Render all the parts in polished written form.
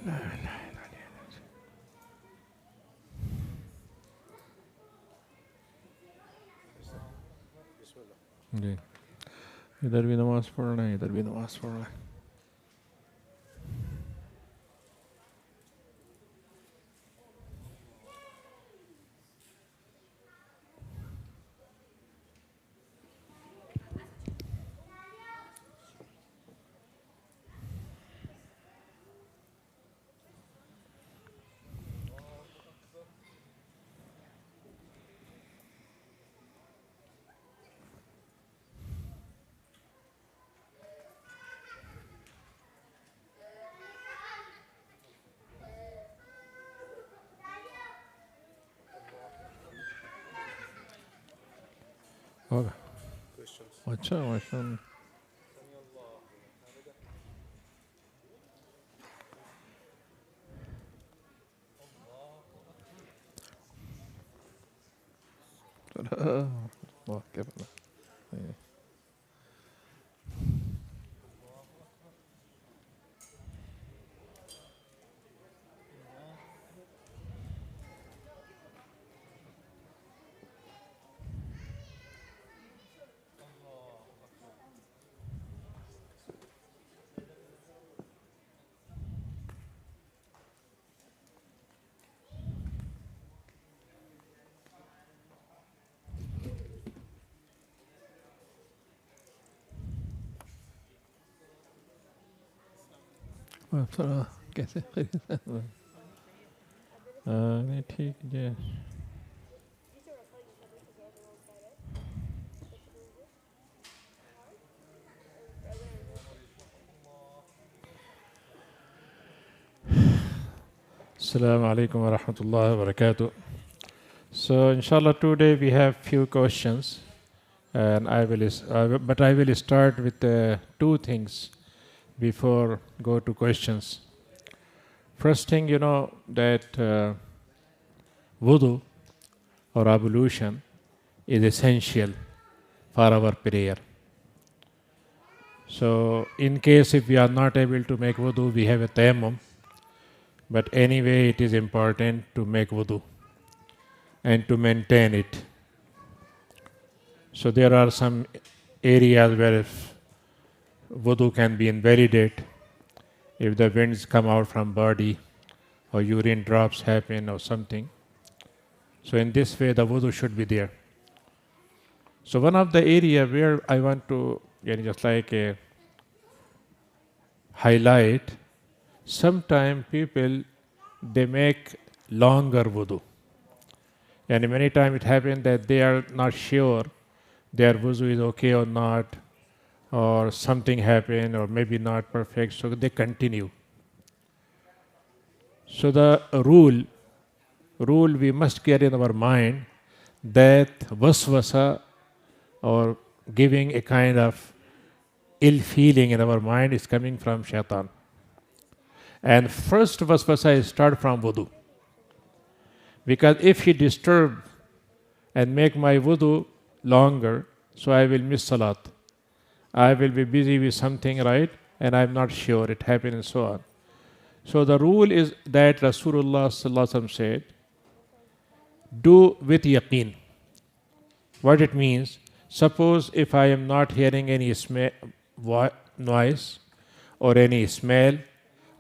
जी, इधर भी नमाज पढ़ना है, इधर भी नमाज पढ़ना है. होगा. अच्छा, माशाअल्लाह. वाह, क्या बात है. थोड़ा कैसे नहीं ठीक है. Assalamu alaikum wa rahmatullahi wa barakatuh. So inshallah today we have few questions, and I will start with two things before go to questions. First thing, you know that wudu or ablution is essential for our prayer. So in case if we are not able to make wudu, we have a tayammum. But anyway, it is important to make wudu and to maintain it. So there are some areas where wudu can be invalidate if the winds come out from body or urine drops happen or something. So in this way, the wudu should be there. So one of the area where I want to just like highlight, sometimes people, they make longer wudu. And many times it happens that they are not sure their wudu is okay or not, or something happened, or maybe not perfect, so they continue. So the rule we must carry in our mind that waswasa or giving a kind of ill feeling in our mind is coming from shaitan. And first waswasa start from wudu. Because if he disturb and make my wudu longer, so I will miss salat. I will be busy with something, right? And I'm not sure it happened and so on. So the rule is that Rasulullah sallallahu alaihi wasallam said, do with yaqeen. What it means, suppose if I am not hearing any noise or any smell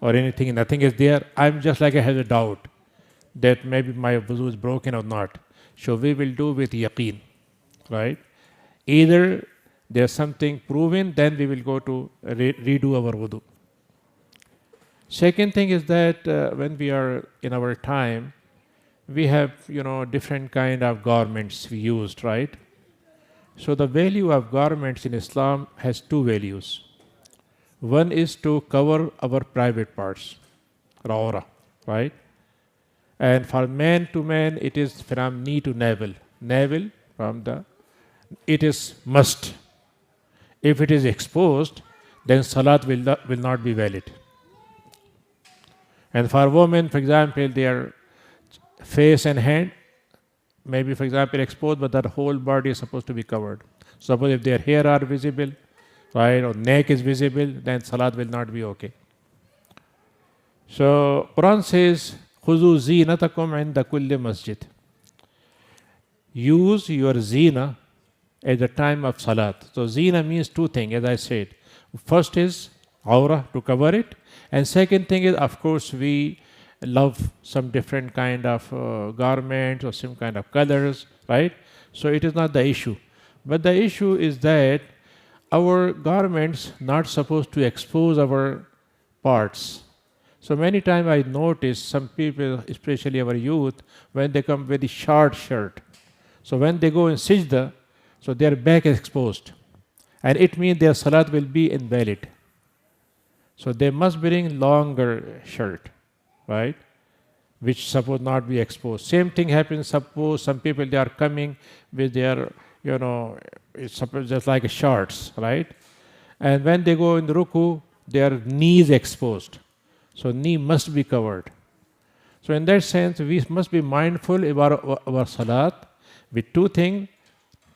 or anything, nothing is there, I'm just like I have a doubt that maybe my wudu is broken or not. So we will do with yaqeen, right? Either there's something proven, then we will go to redo our wudu. Second thing is that when we are in our time, we have, different kind of garments we used, right? So the value of garments in Islam has two values. One is to cover our private parts, rawra, right? And for man to man, it is from knee to navel. Navel it is must. If it is exposed, then salat will not be valid. And for women, for example, their face and hand, maybe for example exposed, but their whole body is supposed to be covered. Suppose if their hair are visible, right, or neck is visible, then salat will not be okay. So Quran says, خُذُوا زِينَتَكُمْ عِنْدَ كُلِّ masjid. Use your zina at the time of salat. So zina means two things, as I said. First is aura, to cover it, and second thing is, of course, we love some different kind of garments or some kind of colors, right? So it is not the issue. But the issue is that our garments not supposed to expose our parts. So many times I notice some people, especially our youth, when they come with a short shirt. So when they go in sajda, so their back is exposed. And it means their salat will be invalid. So they must bring longer shirt, right? Which suppose not be exposed. Same thing happens, suppose some people they are coming with their, it's suppose just like shorts, right? And when they go in the ruku, their knees exposed. So knee must be covered. So in that sense, we must be mindful about our salat with two things,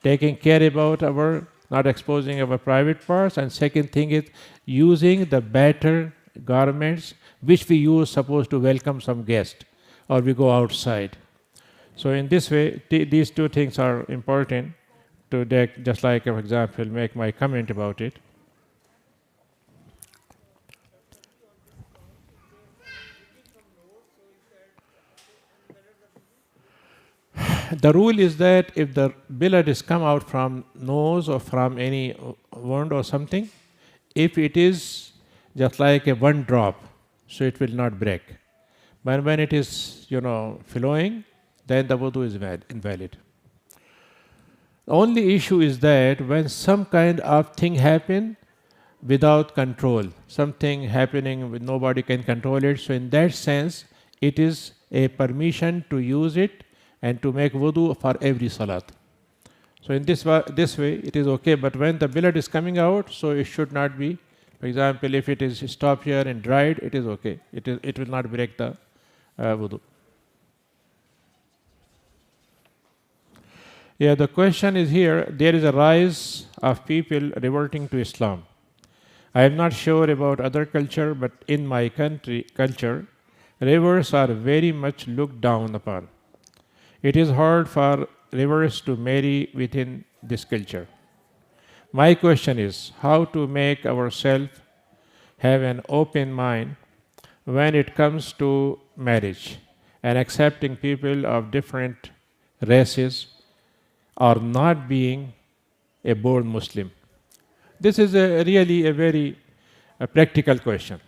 taking care about our, not exposing our private parts, and second thing is using the better garments which we use suppose to welcome some guest or we go outside. So in this way, these two things are important to just like, for example, make my comment about it. The rule is that if the blood is come out from nose or from any wound or something, if it is just like a one drop, so it will not break. But when it is, flowing, then the wudu is invalid. The only issue is that when some kind of thing happen without control, something happening with nobody can control it, so in that sense, it is a permission to use it and to make wudu for every salat. So in this way, it is okay. But when the blood is coming out, so it should not be. For example, if it is stopped here and dried, it is okay. It will not break the wudu. Yeah, the question is here, there is a rise of people reverting to Islam. I am not sure about other culture, but in my culture, rivers are very much looked down upon. It is hard for rivers to marry within this culture. My question is how to make ourselves have an open mind when it comes to marriage and accepting people of different races or not being a born Muslim. This is really a very practical question.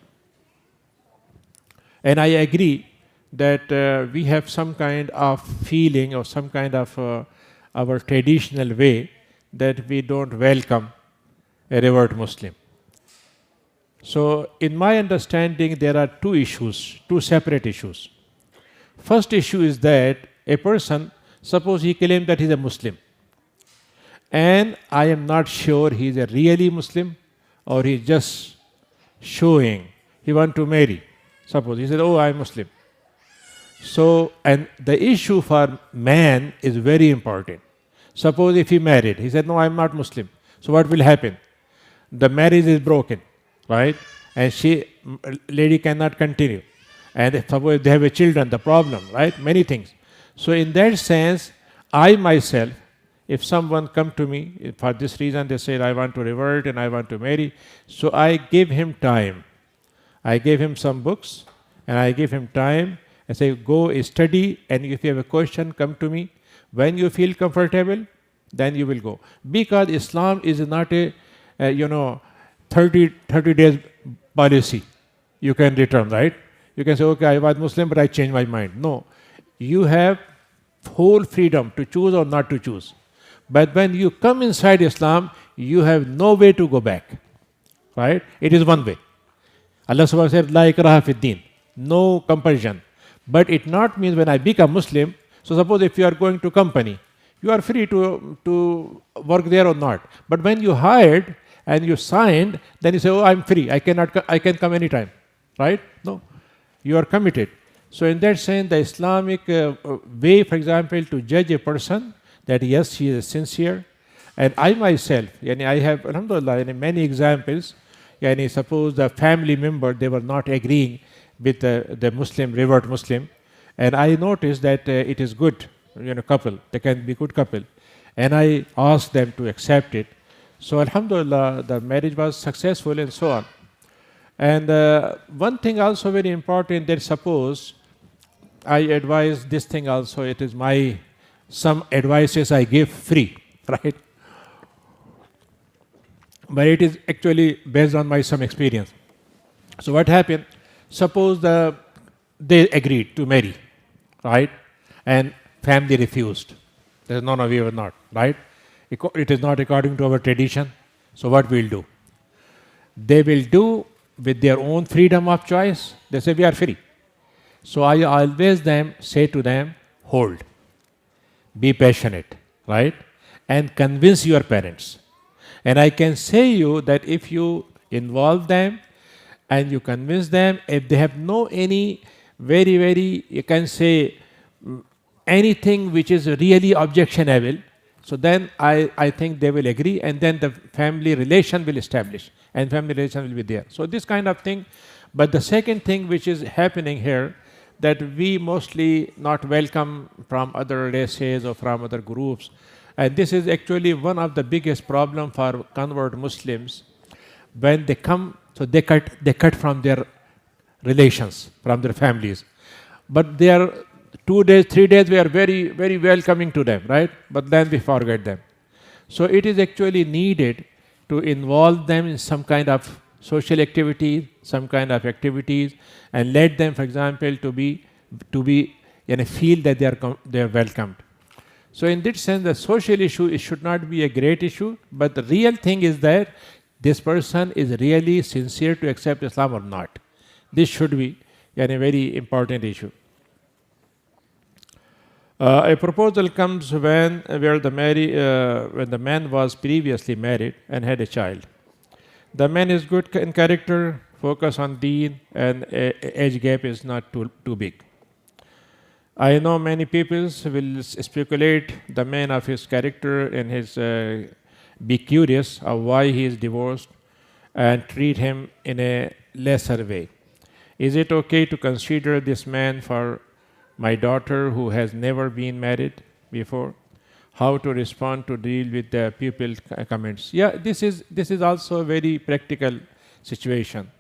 And I agree that we have some kind of feeling or some kind of our traditional way that we don't welcome a revert Muslim. So in my understanding, there are two separate issues. First issue is that a person, suppose he claims that he is a Muslim, and I am not sure he is a really Muslim or he is just showing he wants to marry. Suppose he said, oh, I am Muslim. So, and the issue for man is very important. Suppose if he married, he said, no, I am not Muslim. So what will happen? The marriage is broken, right? And lady cannot continue. And suppose they have a children, the problem, right? Many things. So in that sense, I myself, if someone come to me for this reason, they say, I want to revert and I want to marry. So I give him time. I gave him some books and I give him time. I say, go study, and if you have a question, come to me. When you feel comfortable, then you will go. Because Islam is not a 30 days policy. You can return, right? You can say, okay, I was Muslim, but I changed my mind. No. You have whole freedom to choose or not to choose. But when you come inside Islam, you have no way to go back. Right? It is one way. Allah subhanahu wa ta'ala said, La ikraha fid din. No compulsion. But it not means when I become Muslim, so suppose if you are going to company, you are free to work there or not. But when you hired and you signed, then you say, oh, I'm free. I can come anytime. Right? No. You are committed. So in that sense, the Islamic way, for example, to judge a person, that yes, he is sincere. And I myself, I have, alhamdulillah, many examples. Suppose the family member, they were not agreeing with the Muslim, revert Muslim, and I noticed that it is good, couple. They can be good couple, and I asked them to accept it. So Alhamdulillah, the marriage was successful and so on. And one thing also very important, that suppose I advise this thing also, it is some advices I give free, right? But it is actually based on my some experience. So what happened? Suppose they agreed to marry, right? And family refused. There is no, we will not, right? It is not according to our tradition. So what we'll do? They will do with their own freedom of choice. They say we are free. So I always say to them, hold, be passionate, right? And convince your parents. And I can say you that if you involve them and you convince them, if they have no any very, you can say anything which is really objectionable, so then I think they will agree, and then the family relation will establish and family relation will be there. So this kind of thing. But the second thing which is happening here, that we mostly not welcome from other races or from other groups. And this is actually one of the biggest problem for convert Muslims. When they come, so they cut from their relations, from their families. But they are 2 days, 3 days, we are very welcoming to them, right? But then we forget them. So it is actually needed to involve them in some kind of social activity, some kind of activities, and let them, for example, to be feel that they are welcomed. So in that sense, the social issue, it should not be a great issue, but the real thing is that this person is really sincere to accept Islam or not. This should be a very important issue. A proposal comes when the man was previously married and had a child. The man is good in character, focus on deen, and age gap is not too big. I know many people will speculate the man of his character and be curious of why he is divorced and treat him in a lesser way. Is it okay to consider this man for my daughter who has never been married before? How to respond to deal with the people comments? Yeah, this is also a very practical situation.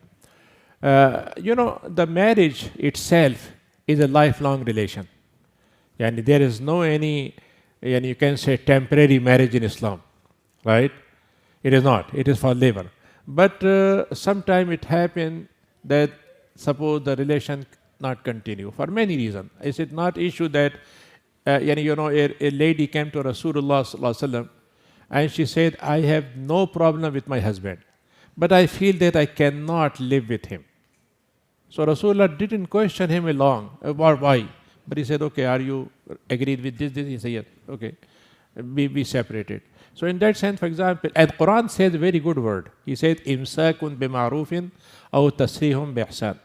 The marriage itself is a lifelong relation. And there is no any, you can say, temporary marriage in Islam, right? It is not. It is for labor. But sometime it happens that suppose the relation not continue for many reasons. Is it not issue that a lady came to Rasulullah Sallallahu Alaihi Wasallam and she said, I have no problem with my husband, but I feel that I cannot live with him. So Rasulullah didn't question him long about why. But he said, okay, are you agreed with this? He said, yes, okay, be separated. So in that sense, for example, and Quran says a very good word. He said, imsakun bima'rufin aw tasrihum biihsan.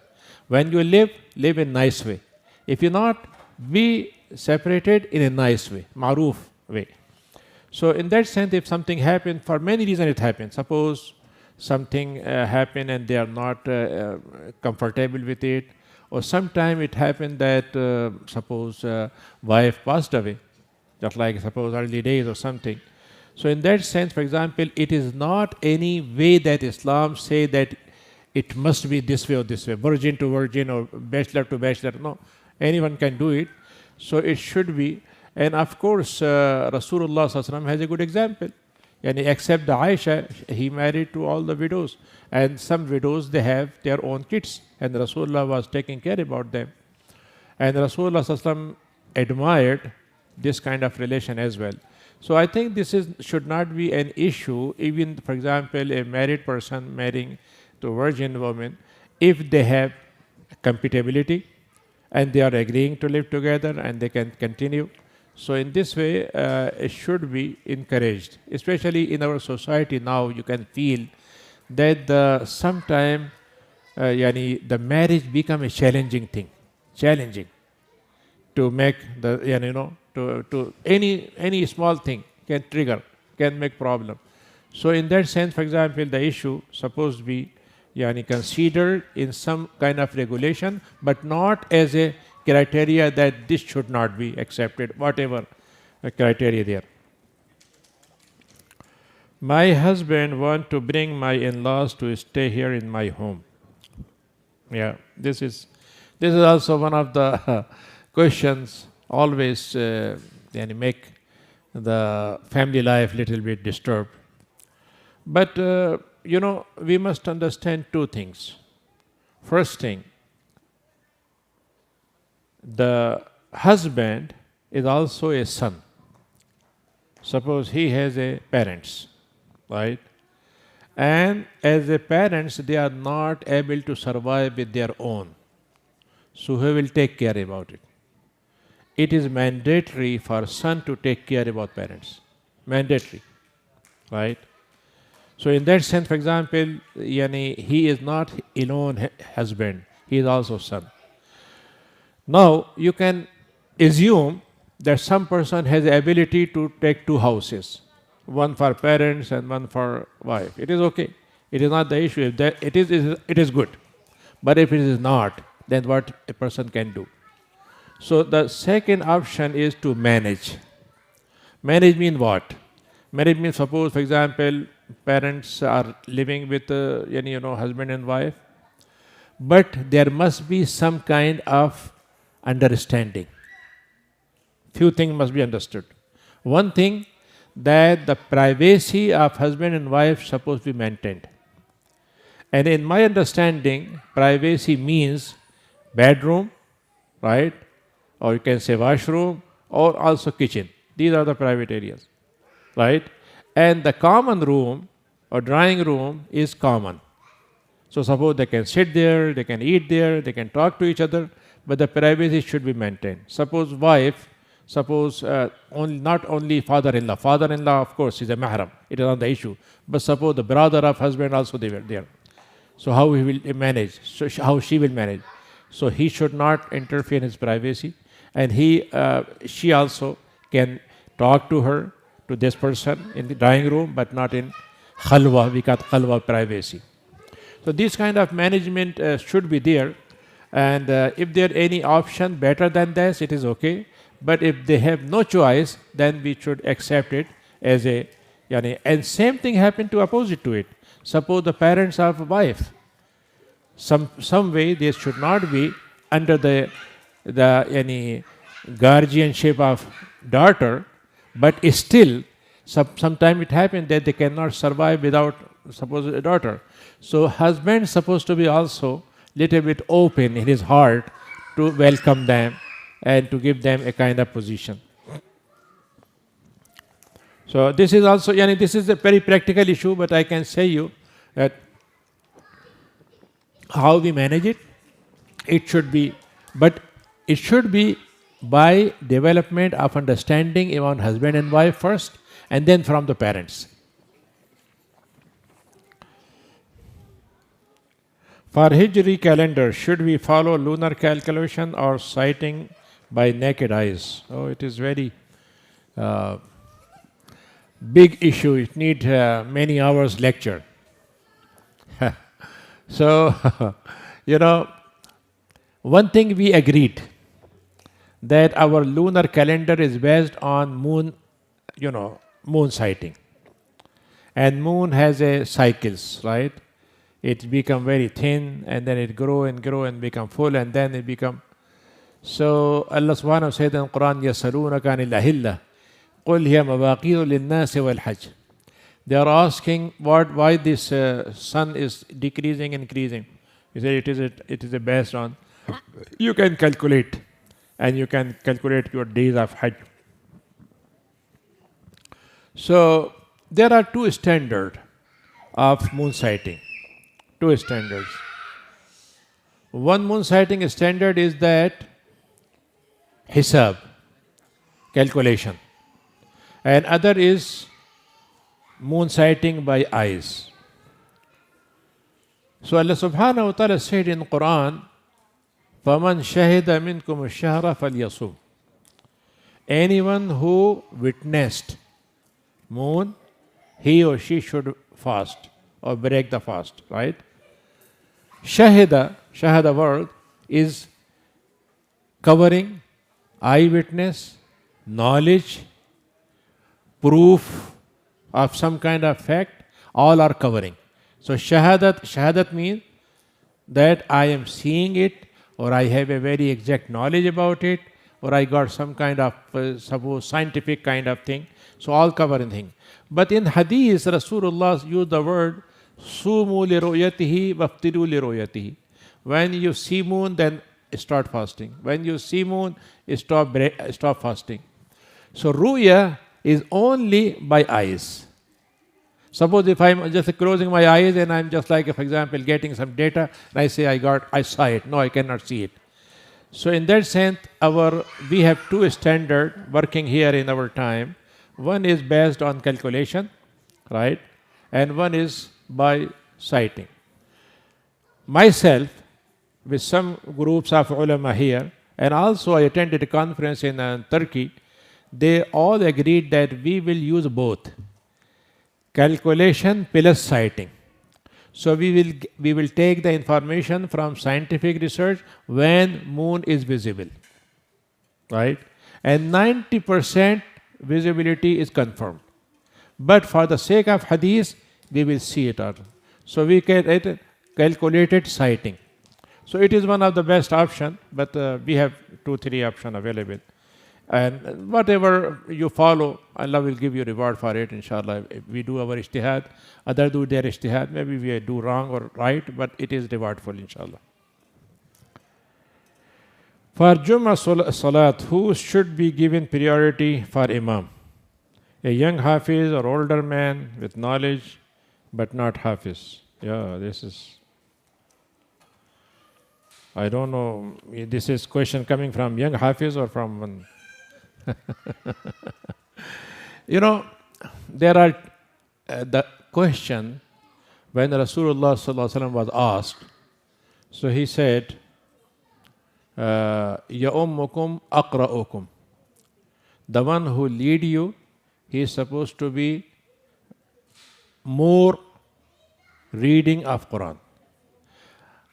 When you live in nice way. If you not, be separated in a nice way, ma'ruf way. So in that sense, if something happened, for many reasons it happened. Suppose something happened and they are not comfortable with it, or sometime it happened that suppose wife passed away, just like suppose early days or something. So in that sense, for example, it is not any way that Islam say that it must be this way or this way, virgin to virgin or bachelor to bachelor. No, anyone can do it. So it should be. And of course, Rasulullah Sallallahu Alaihi Wasallam has a good example. And except the Aisha, he married to all the widows. And some widows, they have their own kids. And Rasulullah was taking care about them. And Rasulullah Sallallahu Alaihi Wasallam admired this kind of relation as well. So I think this should not be an issue, even, for example, a married person marrying to a virgin woman, if they have compatibility and they are agreeing to live together and they can continue. So in this way, it should be encouraged. Especially in our society now, you can feel that sometime the marriage become a challenging thing, challenging to make to any small thing can make problem. So in that sense, for example, the issue supposed to be yani considered in some kind of regulation, but not as a criteria that this should not be accepted, whatever criteria there. My husband want to bring my in-laws to stay here in my home. Yeah, this is also one of the questions always yani make the family life little bit disturbed. But we must understand two things. First thing, the husband is also a son. Suppose he has a parents, right? And as a parents, they are not able to survive with their own. So who will take care about it? It is mandatory for son to take care about parents. Mandatory, right? So in that sense, for example, he is not alone husband. He is also son. Now you can assume that some person has the ability to take two houses, one for parents and one for wife. It is okay. It is not the issue. If that it is good. But if it is not, then what a person can do? So the second option is to manage. Manage means what? Manage means, suppose, for example, parents are living with husband and wife, but there must be some kind of understanding. Few things must be understood. One thing, that the privacy of husband and wife supposed to be maintained. And in my understanding, privacy means bedroom, right? Or you can say washroom, or also kitchen. These are the private areas, right? And the common room or drawing room is common. So suppose they can sit there, they can eat there, they can talk to each other, but the privacy should be maintained. Suppose wife, not only father-in-law. Father-in-law, of course, is a mahram. It is not the issue. But suppose the brother of husband also they were there. So how he will manage? So how she will manage? So he should not interfere in his privacy, and she also can talk to this person in the dining room, but not in khalwa. We call khalwa privacy. So this kind of management should be there, and if there any option better than this, it is okay. But if they have no choice, then we should accept it as and same thing happened to opposite to it. Suppose the parents of a wife, some way they should not be under the guardianship of daughter, but still sometime it happens that they cannot survive without suppose a daughter. So husband is supposed to be also little bit open in his heart to welcome them and to give them a kind of position. So this is also, this is a very practical issue, but I can say you that how we manage it, it should be by development of understanding among husband and wife first, and then from the parents. For Hijri calendar, should we follow lunar calculation or sighting by naked eyes? Oh, it is very big issue. It needs many hours lecture. So, one thing we agreed, that our lunar calendar is based on moon sighting. And moon has a cycles, right? It become very thin, and then it grow and become full, and then it become. So Allah subhanahu wa ta'ala said in Quran, يَسَأَلُونَكَ عَنِ الْأَهِلَّةِ قُلْ هِيَ مَوَاقِيتُ لِلنَّاسِ وَالْحَجِّ. They are asking why this sun is decreasing, increasing. He said it is based on, you can calculate, and you can calculate your days of Hajj. So there are two standards of moon sighting. Two standards. One moon sighting standard is that hisab, calculation, and other is moon sighting by eyes. So Allah subhanahu wa ta'ala said in Quran, فَمَنْ شَهِدَ مِنْكُمُ الشَّهْرَ فَلْيَصُمْ. Anyone who witnessed moon, he or she should fast or break the fast, right? Shahada word is covering, eyewitness, knowledge, proof of some kind of fact, all are covering. So shahadat means that I am seeing it, or I have a very exact knowledge about it, or I got some kind of suppose scientific kind of thing. So all covering thing. But in hadith, Rasulullah used the word sumu li ru'yatihi waftiru li ru'yatihi. When you see moon, then start fasting. When you see moon, stop fasting. So ru'ya is only by eyes. Suppose if I'm just closing my eyes and I'm just like, for example, getting some data, and I say I saw it. No, I cannot see it. So in that sense, we have two standards working here in our time. One is based on calculation, right? And one is by sighting. Myself, with some groups of ulama here, and also I attended a conference in Turkey, they all agreed that we will use both calculation plus sighting. So we will take the information from scientific research when moon is visible, right? And 90% visibility is confirmed. But for the sake of hadith, we will see it out. So we can calculated sighting. So it is one of the best option, but we have 2-3 options available. And whatever you follow, Allah will give you reward for it, inshallah. If we do our ijtihad, others do their ijtihad, maybe we do wrong or right, but it is rewardful, inshallah. For Jummah Salat, who should be given priority for Imam? A young Hafiz or older man with knowledge, but not Hafiz. Yeah, this is, I don't know, this is question coming from young Hafiz or from one. You know, there are the question when Rasulullah was asked, so he said, Ya ummukum aqra'ukum. The one who lead you, he is supposed to be more reading of Quran.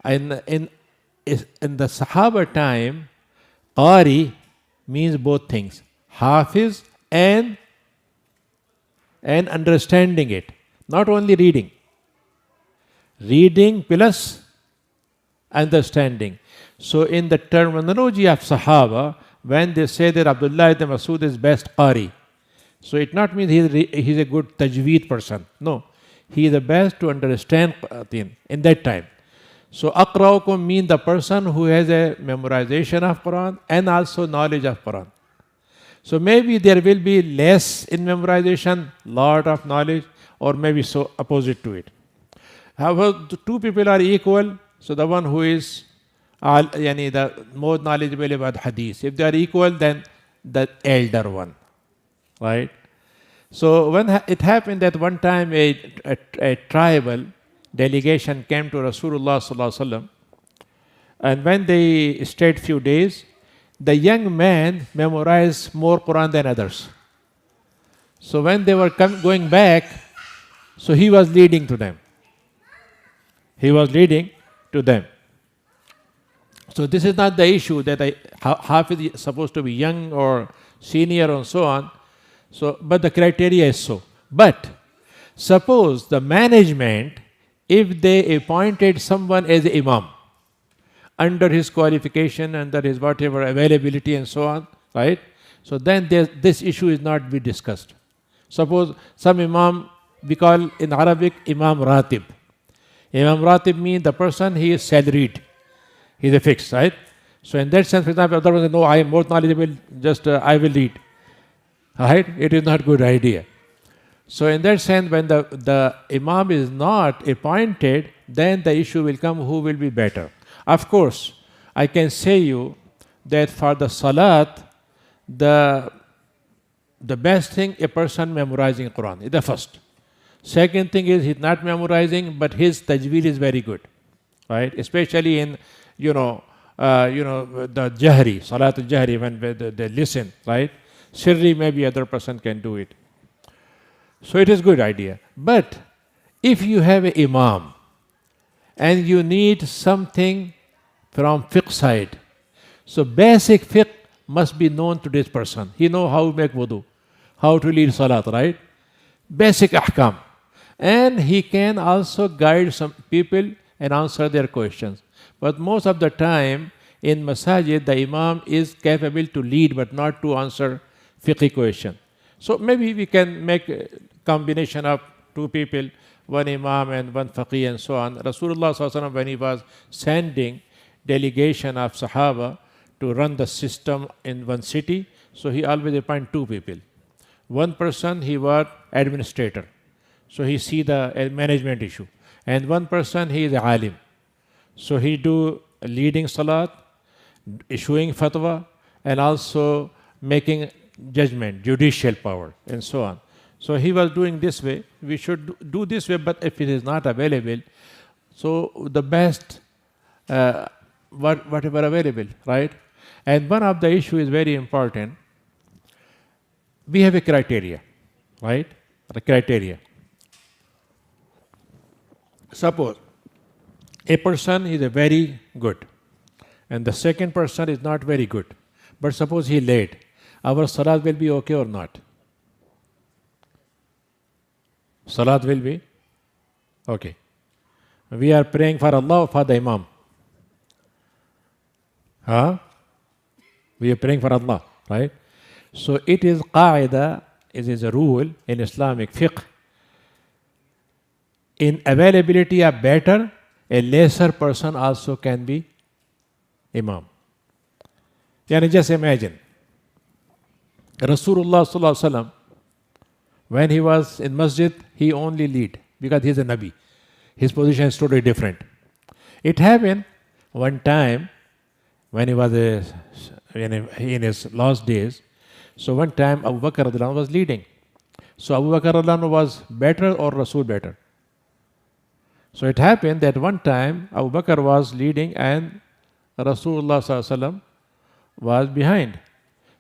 And in the Sahaba time, Qari means both things, Hafiz and understanding it, not only reading. Reading plus understanding. So in the terminology of Sahaba, when they say that Abdullah ibn Masud is best Qari, so it not means he's a good tajweed person. No, he is the best to understand in that time. So aqra'ukum means the person who has a memorization of Quran and also knowledge of Quran. So maybe there will be less in memorization, lot of knowledge, or maybe so opposite to it. However, the two people are equal, so the one who is the more knowledgeable about hadith, if they are equal, then the elder one, right? So when it happened that one time a tribal delegation came to Rasulullah sallallahu alaihi wasallam, and when they stayed few days, the young man memorized more Quran than others. So when they were going back, so he was leading to them. He was leading to them. So this is not the issue that Hafiz is supposed to be young or senior and so on. So, but the criteria is so. But suppose the management, if they appointed someone as imam, under his qualification, under his whatever availability and so on, right? So then this issue is not be discussed. Suppose some imam, we call in Arabic Imam Ratib. Imam Ratib means the person, he is salaried. He is a fixed, right? So in that sense, for example, other person, no, I am more knowledgeable, just I will lead. Right? It is not a good idea. So in that sense, when the imam is not appointed, then the issue will come, who will be better. Of course, I can say you that for the salat, the best thing, a person memorizing Quran is the first. Second thing is he's not memorizing, but his tajweed is very good, right? Especially in the jahri, salat al-jahri, when they listen, right? Sirri, maybe other person can do it. So it is good idea. But if you have an imam and you need something from fiqh side. So basic fiqh must be known to this person. He know how to make wudu, how to lead salat, right? Basic ahkam. And he can also guide some people and answer their questions. But most of the time in masajid, the imam is capable to lead but not to answer fiqh question. So maybe we can make a combination of two people, one imam and one faqih and so on. Rasulullah sallallahu alaihi wasallam, when he was sending delegation of Sahaba to run the system in one city, so he always appoint two people. One person, he was administrator, so he see the management issue. And one person, he is a alim, so he do leading salat, issuing fatwa, and also making judgment, judicial power, and so on. So he was doing this way. We should do this way, but if it is not available, so the best, whatever available, right? And one of the issue is very important. We have a criteria, right? The criteria. Suppose a person is a very good, and the second person is not very good, but suppose he late, our salat will be okay or not? Salat will be okay. We are praying for Allah or for the Imam? Huh? We are praying for Allah, right? So it is qaida, it is a rule in Islamic fiqh. In availability of better, a lesser person also can be Imam. Yani just imagine, Rasulullah sallallahu alaihi wasallam, when he was in masjid, he only lead because he is a Nabi. His position is totally different. It happened one time when he was in his last days. So one time Abu Bakr radhiyallahu anhu was leading. So Abu Bakr radhiyallahu anhu was better or Rasul better? So it happened that one time Abu Bakr was leading and Rasulullah sallallahu alaihi wasallam was behind.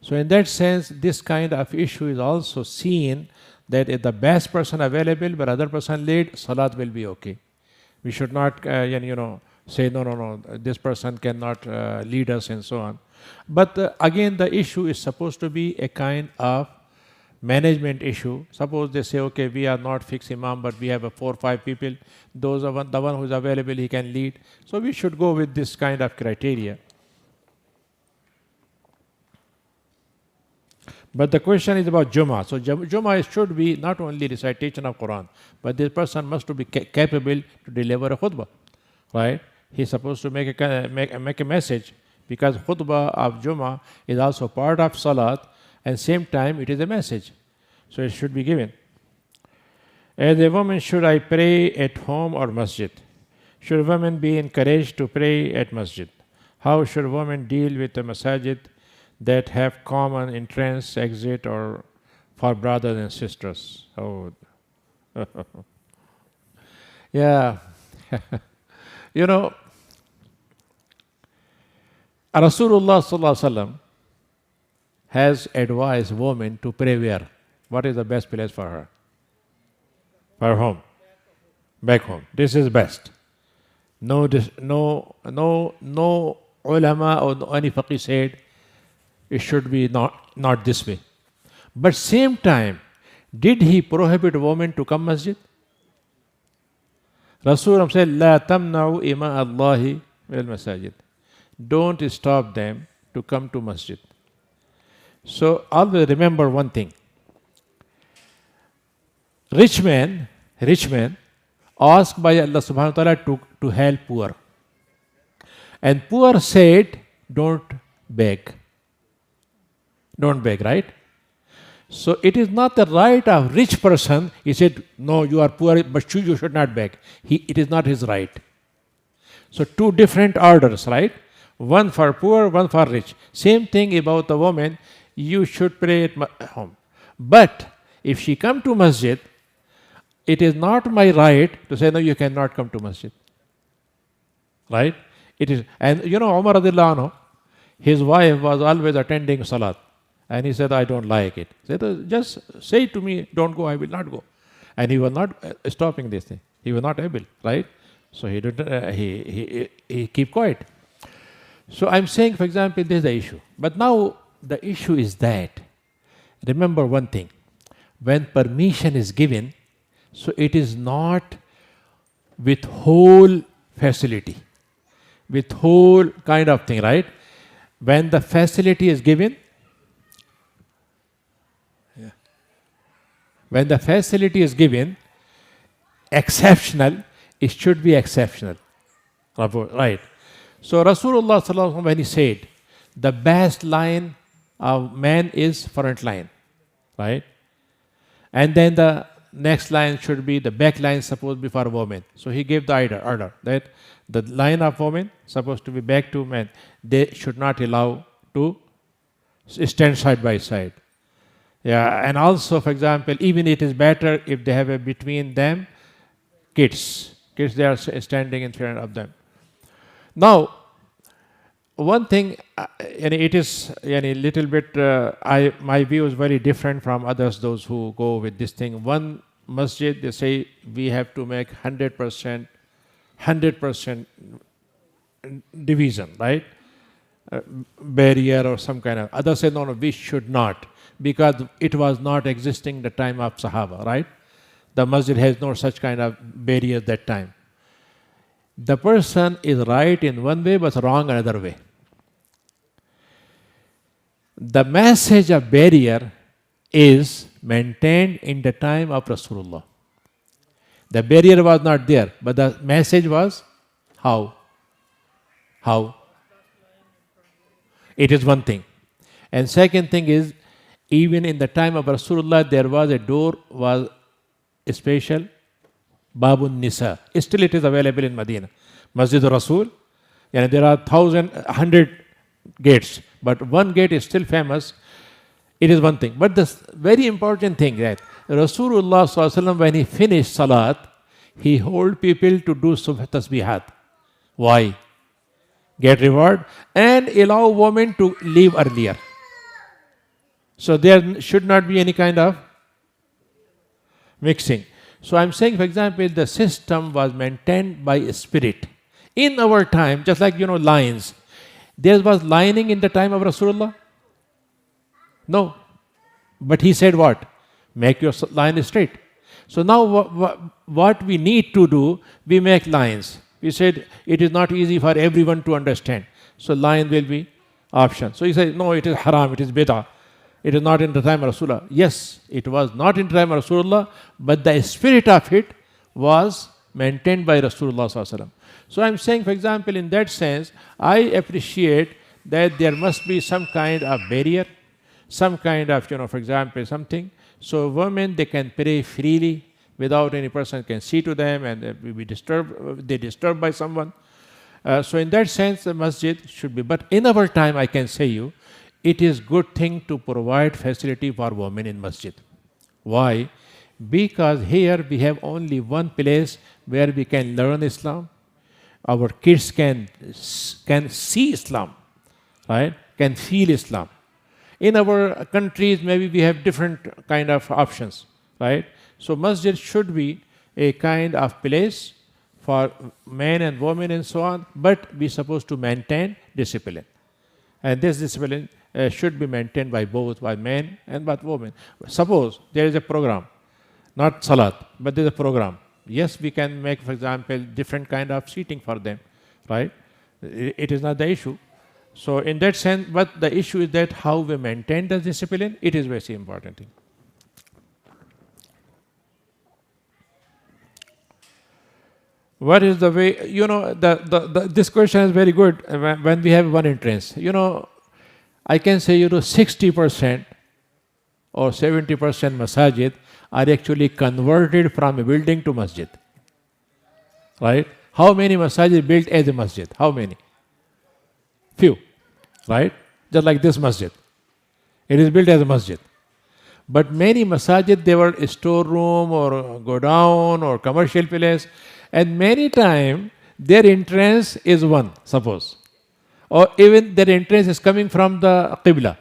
So in that sense, this kind of issue is also seen, that if the best person available but other person lead, salat will be okay. We should not, say no, this person cannot lead us and so on. But again, the issue is supposed to be a kind of management issue. Suppose they say, okay, we are not fixed imam, but we have 4 or 5 people. Those are the one who is available, he can lead. So we should go with this kind of criteria. But the question is about Jummah. So Jummah should be not only recitation of Quran, but this person must be capable to deliver a khutbah, right? He's supposed to make a message, because khutbah of Jummah is also part of Salat, and same time it is a message. So it should be given. As a woman, should I pray at home or masjid? Should women be encouraged to pray at masjid? How should women deal with the masajid that have common entrance, exit, or for brothers and sisters? Oh, yeah. Rasulullah sallallahu alaihi wasallam has advised women to pray where? What is the best place for her? For home. Back home. This is best. No ulama or any faqih said it should be not this way. But same time, did he prohibit women to come masjid? Rasulullah said, La tamna'u ima Allahi wal masajid. Don't stop them to come to masjid. So always remember one thing. Rich man asked by Allah subhanahu wa ta'ala to help poor. And poor said, don't beg. Don't beg, right? So it is not the right of rich person. He said, no, you are poor, but you should not beg. It is not his right. So two different orders, right? One for poor, one for rich. Same thing about the woman. You should pray at home. But if she come to masjid, it is not my right to say, no, you cannot come to masjid. Right? It is. And Umar radhiyallahu anhu, his wife was always attending salat. And he said, I don't like it. He said, just say to me, don't go, I will not go. And he was not stopping this thing. He was not able, right? So he did, he keep quiet. So I'm saying, for example, this is the issue. But now the issue is that, remember one thing, when permission is given, so it is not with whole facility, with whole kind of thing, right? When the facility is given, when the facility is given, exceptional, it should be exceptional, right? So Rasulullah sallallahu alaihi wasallam, when he said, the best line of man is front line, right? And then the next line should be, the back line supposed to be for women. So he gave the order that the line of women supposed to be back to men. They should not allow to stand side by side. Yeah, and also, for example, even it is better if they have a between them kids. Kids, they are standing in front of them. Now, one thing, and it is a little bit, my view is very different from others, those who go with this thing. One masjid, they say we have to make 100% division, right? Barrier or some kind of. Others say, no, we should not, because it was not existing the time of Sahaba, right? The masjid has no such kind of barrier that time. The person is right in one way but wrong another way. The message of barrier is maintained in the time of Rasulullah. The barrier was not there, but the message was how? How? It is one thing. And second thing is, even in the time of Rasulullah, there was a door, was special, Babun Nisa. Still it is available in Medina. Masjid Rasul, and there are 100 gates, but one gate is still famous. It is one thing. But the very important thing that Rasulullah sallallahu alaihi wasallam, when he finished Salat, he told people to do subh tasbihat. Why? Get reward and allow women to leave earlier. So there should not be any kind of mixing. So I'm saying, for example, the system was maintained by spirit. In our time, just like, lines, there was lining in the time of Rasulullah? No. But he said what? Make your line straight. So now what we need to do, we make lines. We said it is not easy for everyone to understand. So line will be option. So he said, no, it is haram, it is bid'ah. It is not in the time of Rasulullah. Yes, it was not in the time of Rasulullah, but the spirit of it was maintained by Rasulullah sallallahu alaihi wasallam. So I'm saying, for example, in that sense, I appreciate that there must be some kind of barrier, some kind of, for example, something. So women, they can pray freely without any person can see to them and be disturbed, they disturbed by someone. So in that sense, the masjid should be. But in our time, I can say you, it is good thing to provide facility for women in masjid. Why? Because here we have only one place where we can learn Islam. Our kids can see Islam, right? Can feel Islam. In our countries, maybe we have different kind of options, right? So masjid should be a kind of place for men and women and so on, but we're supposed to maintain discipline. And this discipline should be maintained by both, by men and by women. Suppose there is a program, not salat, but there is a program. Yes, we can make, for example, different kind of seating for them, right? It is not the issue. So in that sense, but the issue is that how we maintain the discipline, it is very important thing. What is the way, this question is very good when we have one entrance. I can say, 60% or 70% masajid are actually converted from a building to masjid. Right? How many masajid built as a masjid? How many? Few. Right? Just like this masjid. It is built as a masjid. But many masajid, they were a storeroom or go down or commercial place. And many times, their entrance is one, suppose. Or even their entrance is coming from the Qibla.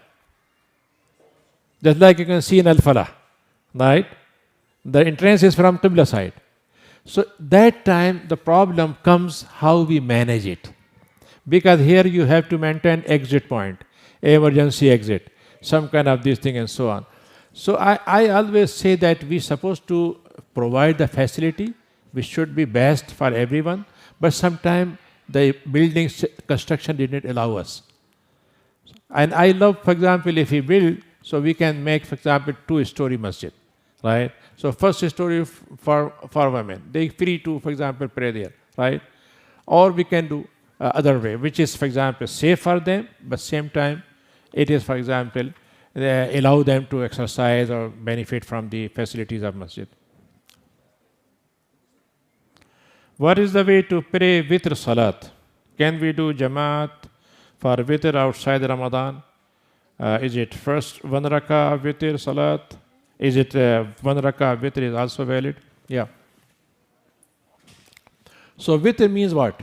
Just like you can see in Al-Falah. Right? The entrance is from Qibla side. So that time the problem comes how we manage it. Because here you have to maintain exit point, emergency exit, some kind of this thing and so on. So I always say that we're supposed to provide the facility which should be best for everyone, but sometimes the building construction didn't allow us. And I love, for example, if we build, so we can make, for example, two-story masjid, right? So first story for women, they free to, for example, pray there, right? Or we can do other way, which is, for example, safe for them, but same time, it is, for example, allow them to exercise or benefit from the facilities of masjid. What is the way to pray witr salat? Can we do jamaat for witr outside Ramadan? Is it first one rakah witr salat? Is it one rakah witr is also valid? Yeah. So witr means what?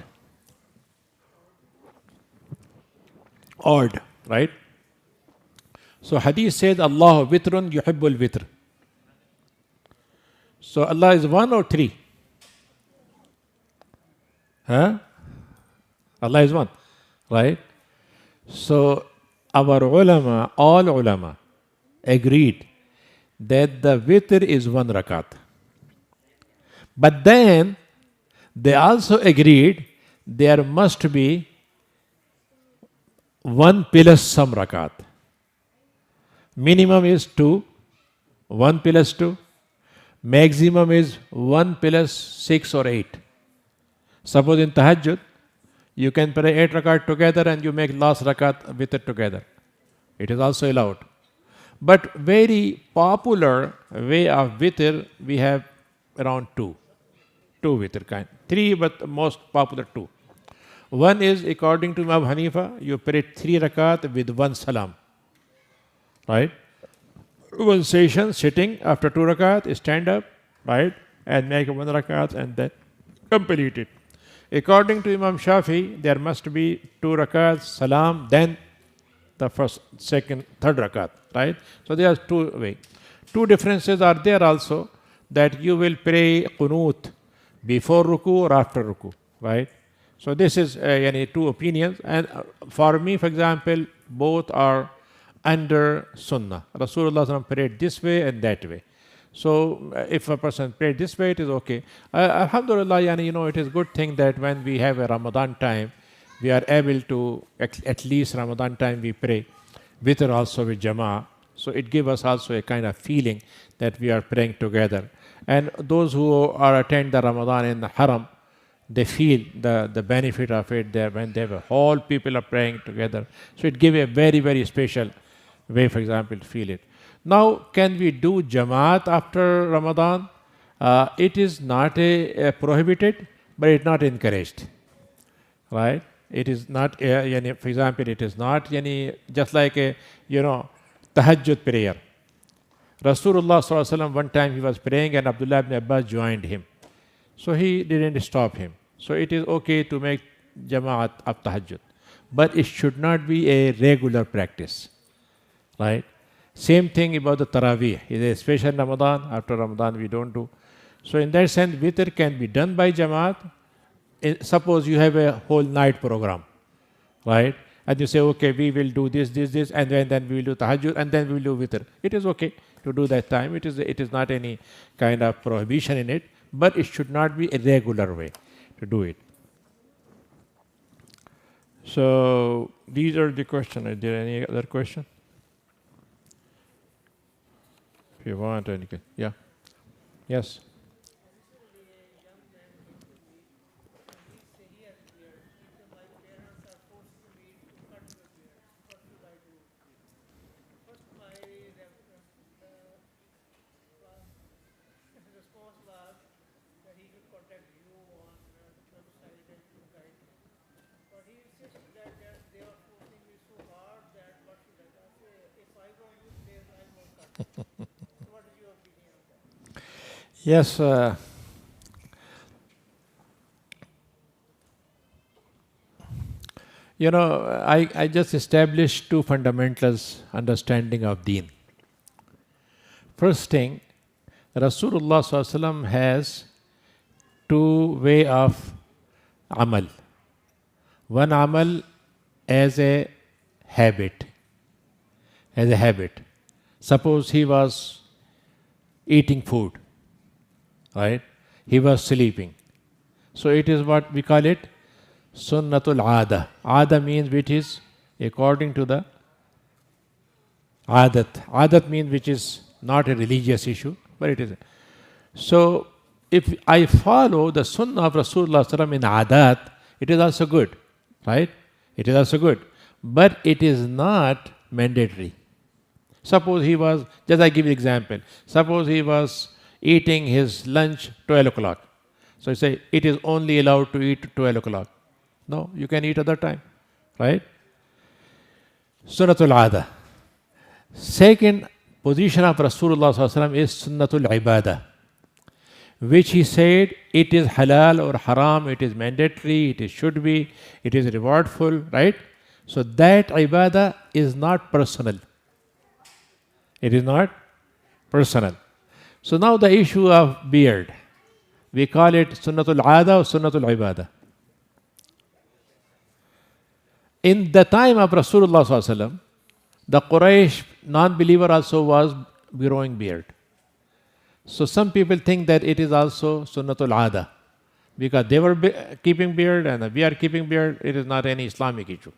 Odd, right? So hadith said, Allah witrun yuhibbul witr. So Allah is one or three? Huh? Allah is one, right? So our ulama, all ulama, agreed that the witr is one rakat. But then they also agreed there must be one plus some rakat. Minimum is 2, 1 plus 2. Maximum is 1 plus 6 or 8. Suppose in tahajjud, you can pray 8 rakat together and you make last rakat with it together. It is also allowed. But very popular way of witr, we have around 2. 2 witr kind. 3, but most popular 2. One is, according to Imam Hanifa, you pray 3 rakat with 1 salam. Right? One session, sitting, after 2 rakat, stand up, right? And make 1 rakat and then complete it. According to Imam Shafi, there must be 2 rakats, salam, then the first, second, third rakat, right? So there are 2 ways. 2 differences are there also, that you will pray qunut before ruku or after ruku, right? So this is 2 opinions. And for me, for example, both are under sunnah. Rasulullah prayed this way and that way. So if a person prayed this way, it is okay. Alhamdulillah, it is a good thing that when we have a Ramadan time, we are able to, at least Ramadan time, we pray witr also with jama'ah. So it gives us also a kind of feeling that we are praying together. And those who are attend the Ramadan in the haram, they feel the benefit of it there when they have a whole people are praying together. So it gives a very, very special way, for example, to feel it. Now, can we do Jamaat after Ramadan? It is not a prohibited, but it's not encouraged, right? It is not, for example, it is not just like a, tahajjud prayer. Rasulullah sallallahu alaihi wasallam, one time he was praying and Abdullah ibn Abbas joined him. So he didn't stop him. So it is okay to make Jamaat of tahajjud. But it should not be a regular practice, right? Same thing about the Taraweeh. It is a special Ramadan. After Ramadan, we don't do. So in that sense, witr can be done by Jamaat. Suppose you have a whole night program, right? And you say, okay, we will do this, and then we will do tahajjud, and then we will do witr. It is okay to do that time. It is not any kind of prohibition in it, but it should not be a regular way to do it. So these are the questions. Is there any other question? If you want anything. Yeah. Yes. Yes. I just established 2 fundamentals understanding of Deen. First thing, Rasulullah sallallahu alaihi wasallam has two way of amal. One amal as a habit, as a habit. Suppose he was eating food, right? He was sleeping. So it is what we call it sunnatul ada. Ada means which is according to the adat. Adat means which is not a religious issue, but it is. So if I follow the sunnah of Rasulullah sallam in adat, it is also good, right? It is also good. But it is not mandatory. Suppose he was, just I give you example. Suppose he was eating his lunch 12 o'clock. So you say, it is only allowed to eat 12 o'clock. No, you can eat other time, right? Sunnatul Ada. Second position of Rasulullah ﷺ is Sunnatul Ibadah, which he said, it is halal or haram, it is mandatory, it is should be, it is rewardful, right? So that ibadah is not personal. It is not personal. So now the issue of beard. We call it Sunnatul Ada or Sunnatul Ibadah. In the time of Rasulullah ﷺ, the Quraysh non-believer also was growing beard. So some people think that it is also Sunnatul Ada. Because they were keeping beard and we are keeping beard, it is not any Islamic issue.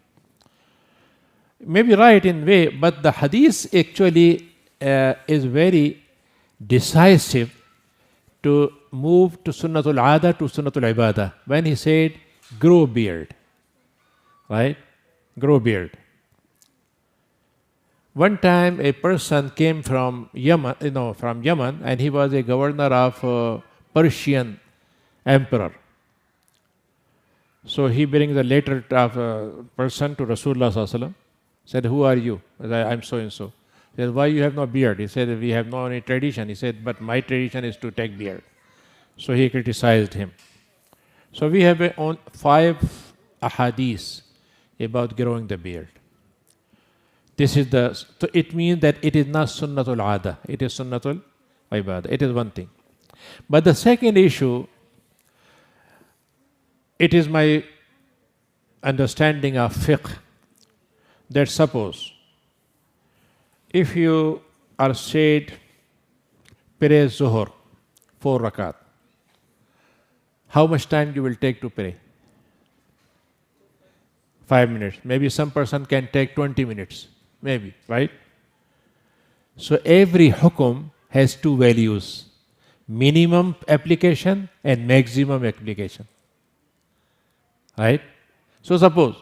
Maybe right in way, but the hadith actually is very decisive to move to Sunnatul Ada to Sunnatul Ibadah. When he said, grow beard, right? Grow beard. One time a person came from Yemen, and he was a governor of a Persian emperor. So he brings a letter of a person to Rasulullah ﷺ. Said, who are you? I said, I'm so and so. He said, why you have no beard? He said, we have no any tradition. He said, but my tradition is to take beard. So he criticized him. So we have 5 ahadith about growing the beard. This is so it means that it is not Sunnatul Ada, it is Sunnatul Ibadah. It is one thing. But the second issue, it is my understanding of fiqh that suppose if you are said pray Zuhur 4 rakat, how much time you will take to pray? 5 minutes. Maybe some person can take 20 minutes. Maybe, right? So every hukum has 2 values. Minimum application and maximum application. Right? So suppose,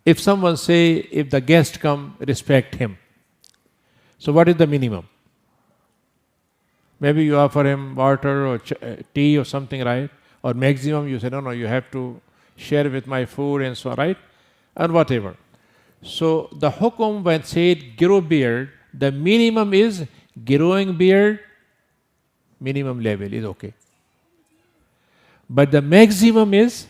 if someone say, if the guest come, respect him. So what is the minimum? Maybe you offer him water or tea or something, right? Or maximum, you say, no, you have to share with my food and so on, right? And whatever. So the hukum when said grow beard, the minimum is growing beard, minimum level is okay. But the maximum is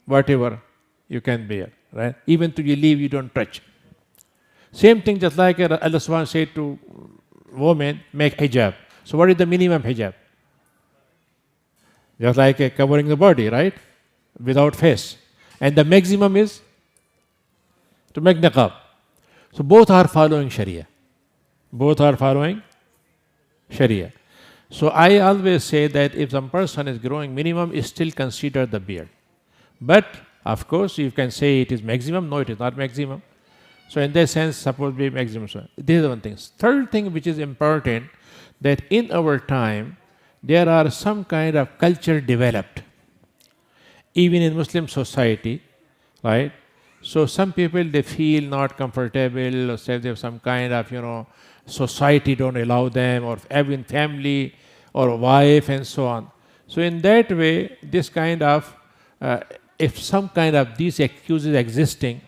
whatever you can bear, right? Even till you leave, you don't touch. Same thing, just like Allah Subhanahu said to women, make hijab. So what is the minimum hijab? Just like covering the body, right? Without face. And the maximum is to make niqab. So both are following Sharia. Both are following Sharia. So I always say that if some person is growing minimum, is still consider the beard. But of course, you can say it is maximum. No, it is not maximum. So in that sense, suppose be maximum. So this is one thing. Third thing which is important, that in our time, there are some kind of culture developed. Even in Muslim society, right? So some people, they feel not comfortable, or say they have some kind of, society don't allow them, or having family, or wife, and so on. So in that way, this kind of, if some kind of these excuses existing,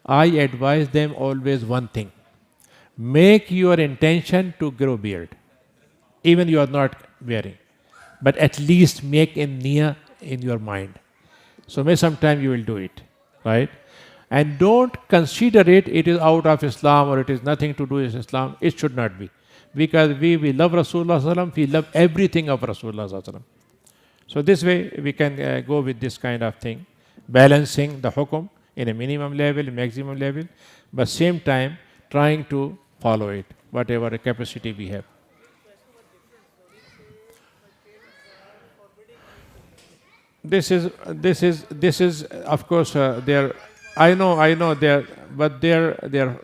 I advise them always one thing. Make your intention to grow beard. Even you are not wearing. But at least make a niyyah in your mind. So maybe sometime you will do it, right? And don't consider it is out of Islam or it is nothing to do with Islam. It should not be. Because we love Rasulullah ﷺ, we love everything of Rasulullah ﷺ. So this way we can go with this kind of thing, balancing the hukum in a minimum level, maximum level, but same time trying to follow it, whatever capacity we have. This is of course their. I know their, but their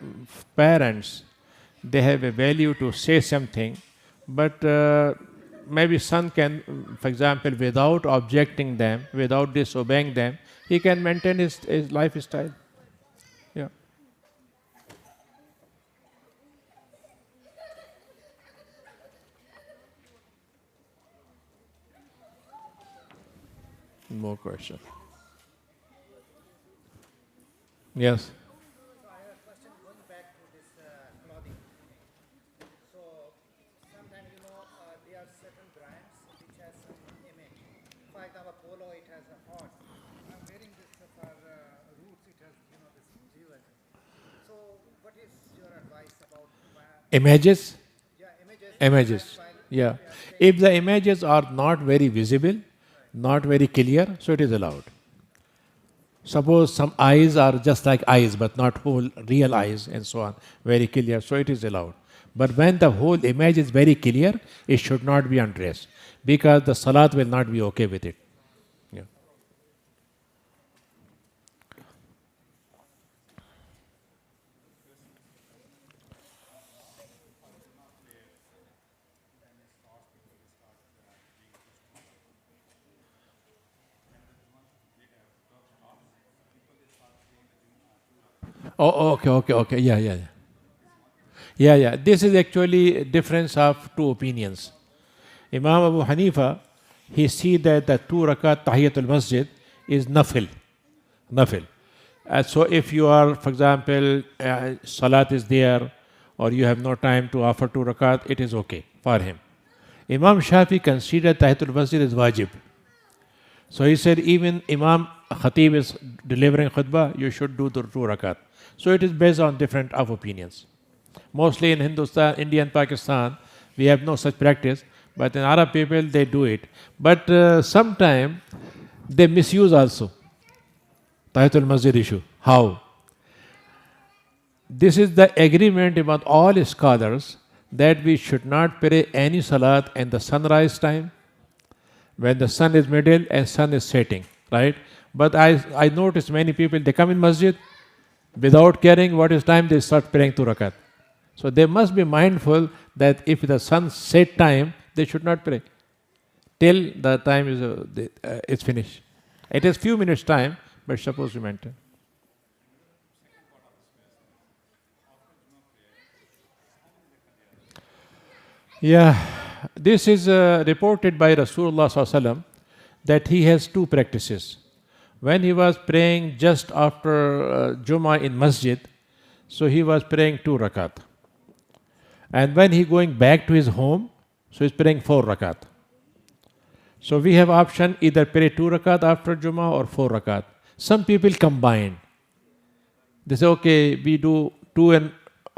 parents, they have a value to say something, but maybe son can, for example, without objecting them, without disobeying them, he can maintain his lifestyle. Yeah. More question. Yes. So I have a question going back to this clothing. So sometimes there are certain brands which has some image. For example, Polo, it has a horse. I'm wearing this for roots. It has this jewel. So what is your advice about Images. yeah images Images. while Yeah. we are saying If the images are not very visible, not very clear, so it is allowed. Suppose some eyes are just like eyes, but not whole real eyes, and so on, very clear, so it is allowed. But when the whole image is very clear, it should not be undressed, because the salat will not be okay with it. Yeah. Oh, okay, okay, okay. Yeah, yeah, yeah. Yeah, yeah. This is actually a difference of two opinions. Imam Abu Hanifa, he see that the 2 rakat tahiyatul masjid is nafil. Nafil. So if you are, for example, salat is there, or you have no time to offer 2 rakat, it is okay for him. Imam Shafi considered tahiyatul masjid as wajib. So he said, even Imam Khatib is delivering khutbah, you should do the 2 rakat. So it is based on different of opinions. Mostly in Hindustan, India and Pakistan, we have no such practice, but in Arab people, they do it. But sometimes they misuse also Tahiyatul Masjid issue. How? This is the agreement among all scholars that we should not pray any salat in the sunrise time, when the sun is middle and sun is setting, right? But I notice many people, they come in masjid, without caring what is time, they start praying 2 rakat. So they must be mindful that if the sun set time, they should not pray till the time is finished. It is few minutes time, but supposed to maintain. Yeah, this is reported by Rasulullah Sallallahu Alaihi Wasallam that he has two practices. When he was praying just after Jummah in masjid, so he was praying 2 rakat. And when he going back to his home, so he's praying 4 rakat. So we have option either pray 2 rakat after Jummah or 4 rakat. Some people combine. They say, okay, we do 2 and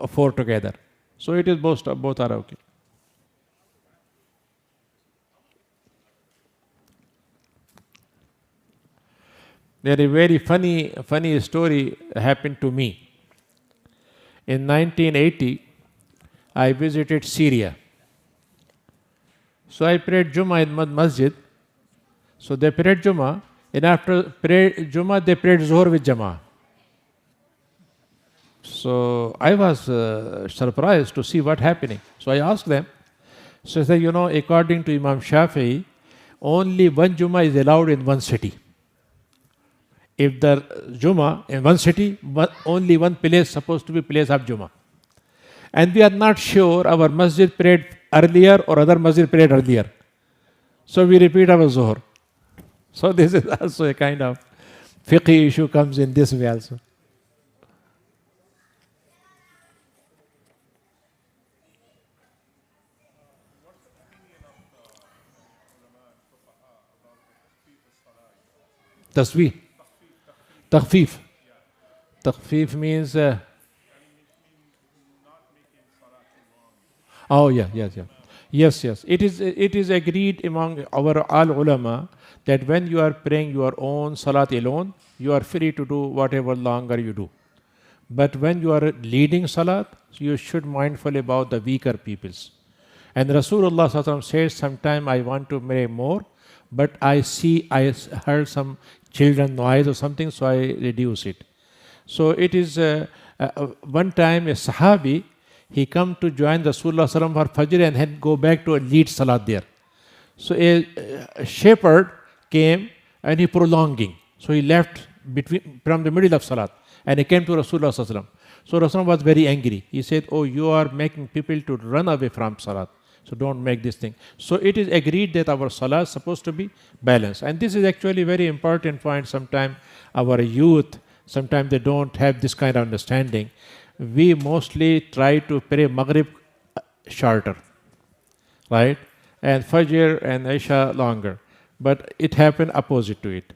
4 together. So it is both are okay. There is a very funny story happened to me. In 1980, I visited Syria. So I prayed Jummah in masjid. So they prayed Jummah, and after prayed Jummah, they prayed Zuhr with Jama'ah. So I was surprised to see what happening. So I asked them. So they said, according to Imam Shafi'i, only one Jummah is allowed in one city. If the Jummah in one city, only one place supposed to be place of Jummah. And we are not sure our masjid prayed earlier or other masjid prayed earlier. So we repeat our Zuhr. So this is also a kind of fiqh issue comes in this way also. Tasbih. Takhfif. Takhfif means oh yeah, yes, yeah. Yes, yes. It is agreed among our all ulama that when you are praying your own salat alone, you are free to do whatever longer you do. But when you are leading salat, you should mindful about the weaker peoples. And Rasulullah Sallallahu Alaihi Wasallam says, sometime I want to pray more, but I heard some children noise or something, so I reduce it. So it is one time a Sahabi, he come to join Rasulullah Sallallahu Alaihi Wasallam for Fajr and then go back to a lead salat there. So a shepherd came and he prolonging. So he left from the middle of salat and he came to Rasulullah Sallallahu Alaihi Wasallam. So Rasulullah was very angry. He said, "Oh, you are making people to run away from salat. So don't make this thing." So it is agreed that our salah is supposed to be balanced. And this is actually very important point. Sometimes our youth, sometimes they don't have this kind of understanding. We mostly try to pray Maghrib shorter, right? And Fajr and Isha longer. But it happened opposite to it,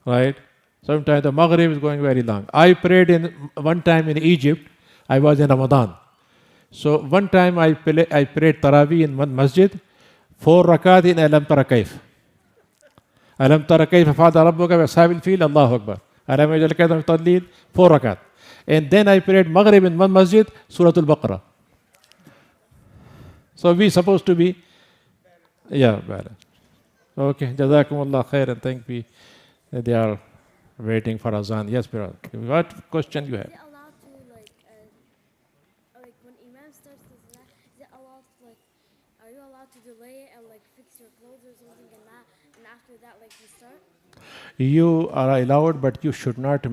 right? Sometimes the Maghrib is going very long. I prayed in one time in Egypt. I was in Ramadan. So one time I prayed Taraweeh in one masjid, 4 rakat in Alam Tara Kaif. Alam Tara Kaif Fada Rabbuka wa Ashabil Fil, Allahu Akbar. Alam Yajal Kaidam Tadlid, 4 rakat. And then I prayed Maghrib in one masjid, Suratul Baqarah. So we supposed to be, balanced. Okay, Jazakumullah khair, and thank you. They are waiting for azan. Yes, brother. What question you have? Is it allowed to like when Imam starts the salah, is it allowed to are you allowed to delay it and fix your clothes or something and after that you start? You are allowed, but you should not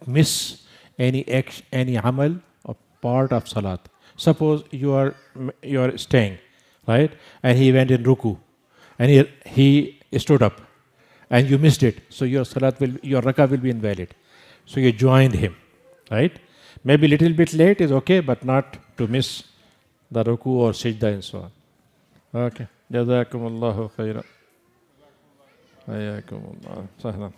miss any amal or part of salat. Suppose you are staying, right, and he went in ruku, and he stood up, and you missed it. So your rakah will be invalid. So you joined him, right? Maybe little bit late is okay, but not to miss the ruku or sajda and so on. Okay. Jazakumullahu khairan. Ayakumullah. Sahlan.